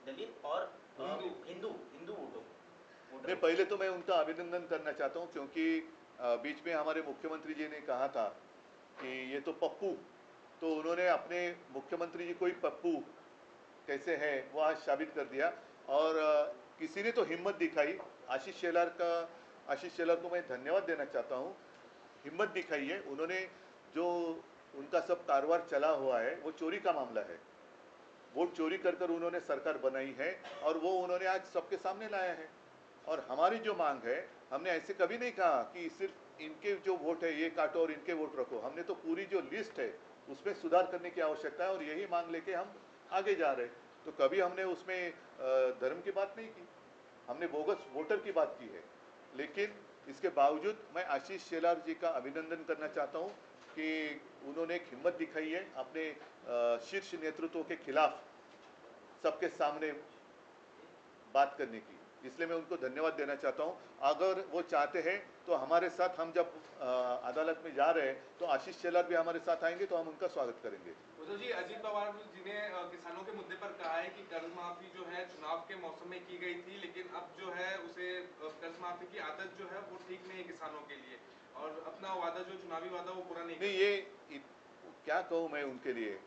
दलित और हिंदू हिंदू हिंदू वोटों नहीं, पहले तो मैं उनका अभिनंदन करना चाहता हूं, क्योंकि बीच में हमारे मुख्यमंत्री जी ने कहा था कि ये तो पप्पू, तो उन्होंने अपने मुख्यमंत्री जी को ही पप्पू कैसे है वो आज साबित कर दिया। और किसी ने तो हिम्मत दिखाई, आशीष शेलार को मैं धन्यवाद देना चाहता हूँ। हिम्मत दिखाई है उन्होंने, जो उनका सब कारोबार चला हुआ है वो चोरी का मामला है, वोट चोरी कर कर उन्होंने सरकार बनाई है और वो उन्होंने आज सबके सामने लाया है। और हमारी जो मांग है, हमने ऐसे कभी नहीं कहा कि सिर्फ इनके जो वोट है ये काटो और इनके वोट रखो, हमने तो पूरी जो लिस्ट है उसमें सुधार करने की आवश्यकता है और यही मांग लेके हम आगे जा रहे। तो कभी हमने उसमें धर्म की बात नहीं की, हमने बोगस वोटर की बात की है। लेकिन इसके बावजूद मैं आशीष शेलार जी का अभिनंदन करना चाहता हूँ कि उन्होंने एक हिम्मत दिखाई है अपने शीर्ष नेतृत्व के खिलाफ सबके सामने बात करने की, इसलिए मैं उनको धन्यवाद देना चाहता हूं। अगर वो चाहते हैं तो हमारे साथ, हम जब अदालत में जा रहे हैं तो आशीष शेलार भी हमारे साथ आएंगे तो हम उनका स्वागत करेंगे। उद्धव जी, अजीत पवार जी ने किसानों के मुद्दे पर कहा है कि कर्ज माफी जो है चुनाव के मौसम में की गई थी, लेकिन अब जो है उसे कर्ज माफी की आदत जो है वो ठीक नहीं है किसानों के लिए, और अपना वादा जो चुनावी वादा वो पूरा नहीं। ये क्या कहूँ मैं उनके लिए,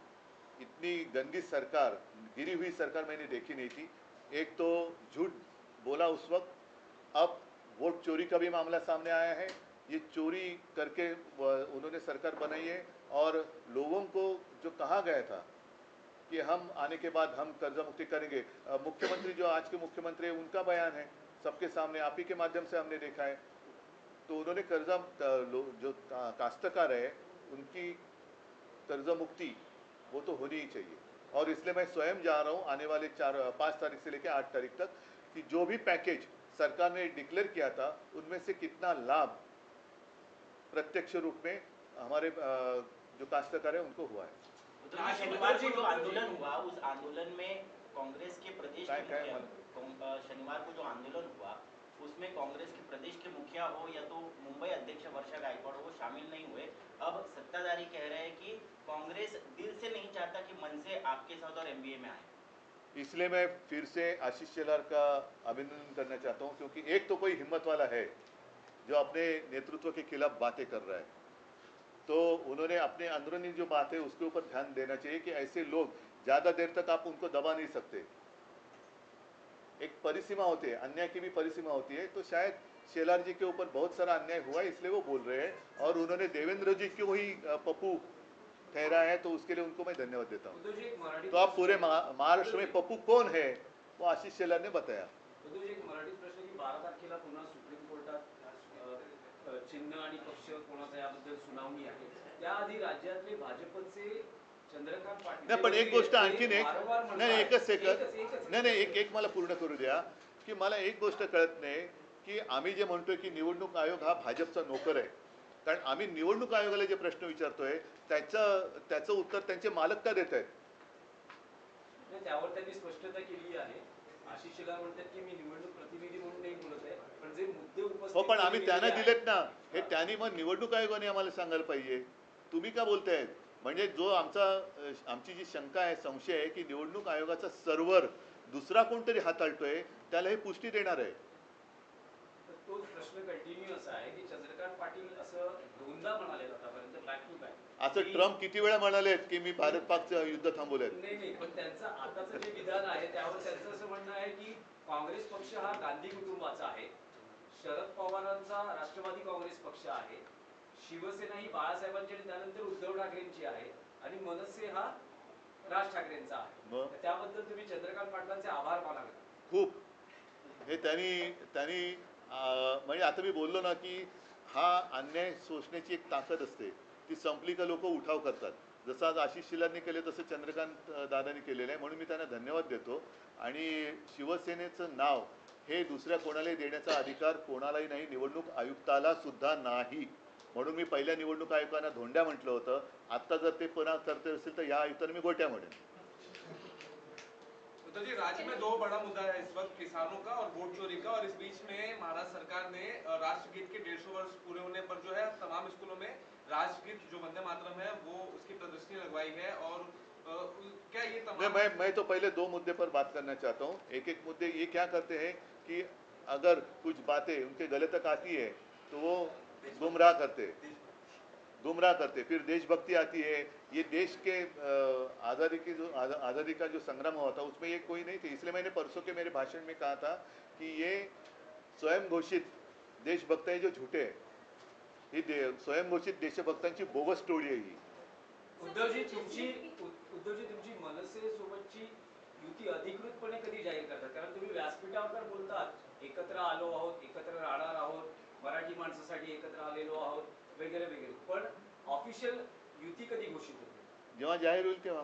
इतनी गंदी सरकार, गिरी हुई सरकार मैंने देखी नहीं थी। एक तो झूठ बोला उस वक्त, अब वोट चोरी का भी मामला सामने आया है, ये चोरी करके उन्होंने सरकार बनाई है। और लोगों को जो कहा गया था कि हम आने के बाद हम कर्जा मुक्ति करेंगे, मुख्यमंत्री जो आज के मुख्यमंत्री है उनका बयान है सबके सामने, आप ही के माध्यम से हमने देखा है। तो उन्होंने कर्जा जो काश्तकार है उनकी कर्जा मुक्ति वो तो होनी ही चाहिए। और इसलिए मैं स्वयं जा रहा हूँ आने वाले 5 तारीख से लेकर 8 तारीख तक कि जो भी पैकेज सरकार ने डिक्लेयर किया था उनमें से कितना लाभ प्रत्यक्ष रूप में हमारे जो काश्तकार है उनको हुआ है। तो शनिवार को जो आंदोलन हुआ, उस आंदोलन में कांग्रेस के प्रदेश के मुखिया, शनिवार को जो आंदोलन हुआ उसमें कांग्रेस के प्रदेश के मुखिया हो या तो मुंबई अध्यक्ष वर्षा गायकवाड़ वो शामिल नहीं हुए। अब सत्ताधारी कह रहे हैं कि कांग्रेस दिल से नहीं चाहता कि मन से आपके साथ और एमबीए में आए। इसलिए मैं फिर से आशीष शेलार का अभिनंदन करना चाहता हूं, क्योंकि एक तो कोई हिम्मत वाला है जो अपने नेतृत्व के खिलाफ बातें कर रहा है, तो उन्होंने अपने अंदरूनी जो बात है उसके ऊपर ध्यान देना चाहिए कि ऐसे लोग ज़्यादा देर तक आप उनको दबा नहीं सकते, एक परिसीमा होती है, अन्याय की भी परिसीमा होती है। तो शायद शेलार जी के ऊपर बहुत सारा अन्याय हुआ इसलिए वो बोल रहे हैं, और उन्होंने देवेंद्र जी को ही पप्पू ठहरा है, तो उसके लिए उनको मैं धन्यवाद देता हूँ। तो आप पूरे महाराष्ट्र में पप्पू कौन है वो आशीष शेलार ने बताया। एक मराठी प्रश्न की 12 तारखेला पुन्हा सुप्रीम कोर्टात चिन्ह आणि पक्ष कोणाचा याबद्दल सुनावणी आहे, त्याआधी राज्यातले भाजपचे चंद्रकांत पाटील नाही, पण एक गोष्ट आणखीन एक, नाही एकच सेकंद, नाही एक मला पूर्ण करू द्या की मला एक गोष्ट कळत नाही की आम्ही जे म्हणतोय की निवडणूक आयोग हा भाजपचा नोकर आहे, कारण आम्ही निवडणूक आयोगाला जे प्रश्न विचारतोय त्याचं उत्तर त्यांचे मालक का देत आहेत? त्यावर त्यांनी स्पष्टता केली आहे। आशिष शेलार म्हणतात की मी निवडणूक प्रतिनिधी म्हणून नाही बोलत आहे, पण जे मुद्दे उपस्थित हो, पण आम्ही त्यांना दिलेत ना, हे त्यांनी मग निवडणूक आयोगाने आम्हाला सांगायला पाहिजे, तुम्ही का बोलतायत? म्हणजे जो आमची जी शंका आहे, संशय आहे की निवडणूक आयोगाचा सर्व्हर दुसरा कोणतरी हाताळतोय, त्याला हे पुष्टी देणार आहे। तो प्रश्न कंटिन्यू असा आहे की चंद्रकांत पाटील असं दोनदा म्हणाले आतापर्यंत बॅक टू बॅक, असं ट्रम्प किती वेळा म्हणालेत की मी भारत पाकचं युद्ध थांबवलेत? नाही, पण त्यांचं आताचं जे विधान आहे त्यावर त्यांचं असं म्हणणं आहे की काँग्रेस पक्ष हा गांधी कुटुंबाचा आहे, शरद पवारांचा राष्ट्रवादी काँग्रेस पक्ष आहे, शिवसेना ही बाळासाहेबांची आणि त्यानंतर उद्धव ठाकरेंची आहे, आणि मनसे हा राज ठाकरेंचा आहे। त्याबद्दल तुम्ही चंद्रकांत पाटलांचे आभार मानावे। खूप, हे त्यांनी म्हणजे आता मी बोललो ना की हा अन्याय सोसण्याची एक ताकद असते, ती संपली का लोक उठाव करतात। जसं आज आशिष शेलारने केले तसं चंद्रकांत दादांनी केलेलं आहे, म्हणून मी त्यांना धन्यवाद देतो। आणि शिवसेनेचं नाव हे दुसऱ्या कोणालाही देण्याचा अधिकार कोणालाही नाही, निवडणूक आयुक्ताला सुद्धा नाही, म्हणून मी पहिल्या निवडणूक आयुक्तांना धोंड्या म्हटलं होतं। आता जर ते पुन्हा करते असेल तर या आयुक्तांना मी गोट्या म्हणेन। तो जी, राज्य में दो बड़ा मुद्दा है इस वक्त, किसानों का और वोट चोरी का, और इस बीच में महाराष्ट्र सरकार ने राष्ट्रगीत के 150 वर्ष पूरे होने पर जो है तमाम स्कूलों में राष्ट्रगीत जो वंदे मातरम है वो उसकी प्रदर्शनी लगवाई है, और क्या ये नहीं, तमाम मैं तो पहले दो मुद्दे पर बात करना चाहता हूँ। एक एक मुद्दे ये क्या करते हैं कि अगर कुछ बातें उनके गले तक आती है तो वो गुमराह करते, फिर देशभक्ति आती है। ये देश के आज़ादी का जो संग्राम हुआ था उसमें ये कोई नहीं थे। इसलिए मैंने परसों के मेरे भाषण में कहा था कि ये स्वयं घोषित देशभक्त है जो झूठे है। ही स्वयं घोषित देशभक्तांची बोगस स्टोरी आहे ही। उद्धवजी तुमची मनसे सोबतची युती अधिकृतपणे कधी जाहीर करतात? कारण तुम्ही व्यासपीठावर बोलतात एकत्र आलो आहोत, एकत्र राहणार आहोत, मराठी माणसासाठी एकत्र आलेलो आहोत वगैरे वगैरे, पण ऑफिशियल युती कधी घोषित होते? जेव्हा जाहीर होईल तेव्हा।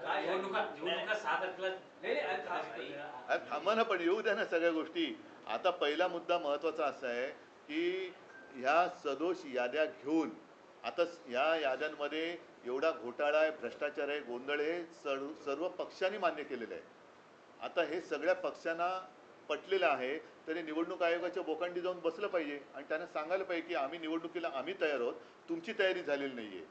काय निवडणुका 6 तारखेला नाही अरे थांबा ना, पण येऊ द्या ना सगळ्या गोष्टी। आता पहिला मुद्दा महत्त्वाचा असा आहे की ह्या सदोष याद्या घेऊन आता ह्या याद्यांमध्ये एवढा घोटाळा आहे, भ्रष्टाचार आहे, गोंधळ आहे, सर्व पक्षांनी मान्य केलेलं आहे। आता हे सगळ्या पक्षांना पटलेलं आहे, तरी निवडणूक आयोगाच्या बोकांडी जाऊन बसलं पाहिजे आणि त्यांना सांगायला पाहिजे की आम्ही निवडणुकीला आम्ही तयार आहोत, तुमची तयारी झालेली नाही आहे।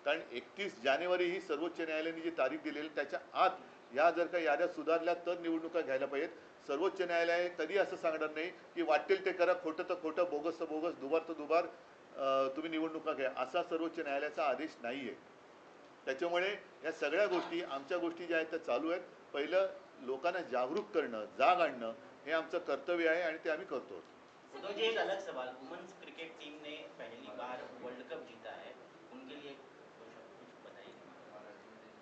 कारण 31 जानेवारी ही सर्वोच्च न्यायालयाने जी तारीख दिलेली त्याच्या आत या जर का याद्या सुधारल्या तर निवडणुका घ्यायला पाहिजेत। सर्वोच्च न्यायालय कधी असं सांगणार नाही की वाटेल ते करा, खोटं तर खोटं, बोगस तर बोगस, दुबार तर दुबार, तुम्ही निवडणुका घ्या, असा सर्वोच्च न्यायालयाचा आदेश नाही आहे। त्याच्यामुळे या सगळ्या गोष्टी आमच्या गोष्टी ज्या आहेत त्या चालू आहेत। पहिलं लोकांना जागरूक करणं, जाग आणणं हे आमचं कर्तव्य आहे आणि ते आम्ही करतो। उद्धव जी, एक अलग सवाल, वुमेन्स क्रिकेट टीम ने पहली बार वर्ल्ड कप जीता है, उनके लिए कुछ बताइए।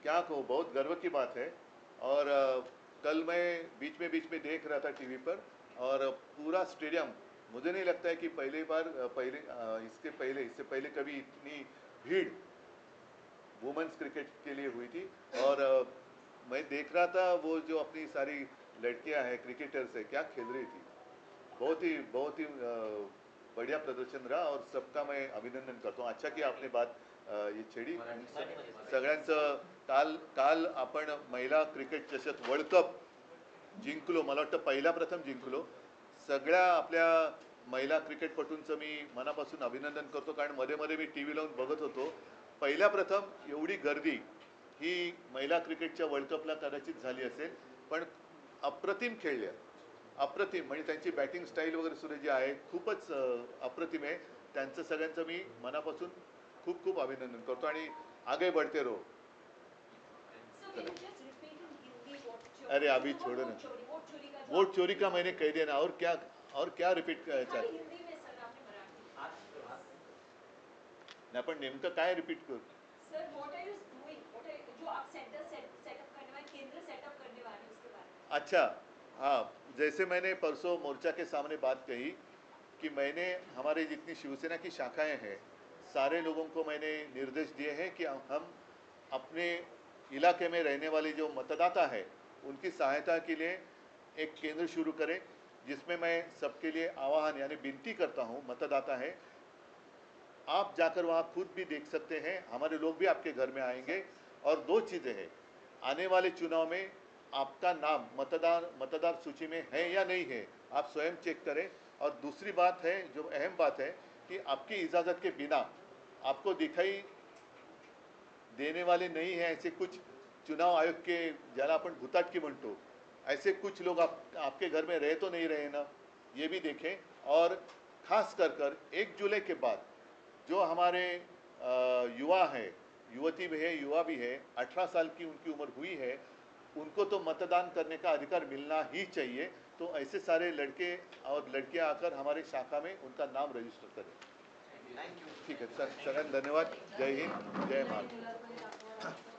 क्या कहूँ, बहुत गर्व की बात है। और कल मैं बीच में देख रहा था टीवी पर और पूरा स्टेडियम, मुझे नहीं लगता है कि इससे पहले कभी इतनी भीड़ वुमेन्स क्रिकेट के लिए हुई थी। और मैं देख रहा था वो जो अपनी सारी लड़कियां हैं क्रिकेटर्स है, क्या खेल रही थी। बहुत ही बढ़िया प्रदर्शन रहा और सबका मैं अभिनंदन करता हूँ। अच्छा कि आपने बात ये छेडी। सगळ्यांचं काल आपण महिला क्रिकेट चषक वर्ल्ड कप जिंकलो, मला वाटतं पहिला प्रथम जिंकलो। सगळ्या आपल्या महिला क्रिकेटपटूंचं मी मनापासून अभिनंदन करतो, कारण मध्ये मध्ये मी टीव्ही लावून बघत होतो। पहिल्या प्रथम एवढी गर्दी ही महिला क्रिकेटच्या वर्ल्ड कपला कदाचित झाली असेल, पण अप्रतिम खेळल्या, अप्रतिम। म्हणजे त्यांची बॅटिंग स्टाईल वगैरे सुद्धा जी आहे खूपच अप्रतिम आहे। त्यांचं सगळ्यांचं मी मनापासून खूप खूप अभिनंदन करतो आणि आगे बढ़ते रहो। अरे अभी छोड़ो ना, वोट चोरी का मैंने कह दिया ना, और क्या रिपीट करायचं आहे ना, पण नेमकं काय रिपीट करू? Sir, what are you doing, जो आप सेंटर सेटअप करने वाले, केंद्र सेटअप करने वाले, उसके बारे में। अच्छा, हाँ, जैसे मैंने परसों मोर्चा के सामने बात कही कि मैंने हमारे जितनी शिवसेना की शाखाएं हैं सारे लोगों को मैंने निर्देश दिए हैं कि हम अपने इलाके में रहने वाले जो मतदाता है उनकी सहायता के लिए एक केंद्र शुरू करें, जिसमें मैं सबके लिए आह्वान यानी विनती करता हूं। मतदाता है, आप जाकर वहाँ खुद भी देख सकते हैं, हमारे लोग भी आपके घर में आएंगे। और दो चीज़ें हैं, आने वाले चुनाव में आपका नाम मतदार सूची में है या नहीं है, आप स्वयं चेक करें। और दूसरी बात है, जो अहम बात है, कि आपकी इजाज़त के बिना आपको दिखाई देने वाले नहीं है ऐसे कुछ चुनाव आयोग के, ज्याला आपण भुताटकी म्हणतो, ऐसे कुछ लोग आपके घर में रह तो नहीं रहे ना, ये भी देखें। और खास कर 1 जुलाई के बाद जो हमारे युवा हैं, युवती भी है, युवा भी है, 18 साल की उनकी उम्र हुई है, उनको तो मतदान करने का अधिकार मिलना ही चाहिए। तो ऐसे सारे लड़के और लड़कियां आकर हमारे शाखा में उनका नाम रजिस्टर करें। Thank you. ठीक है सर, सगळ्यांना धन्यवाद। जय हिंद, जय महाराष्ट्र।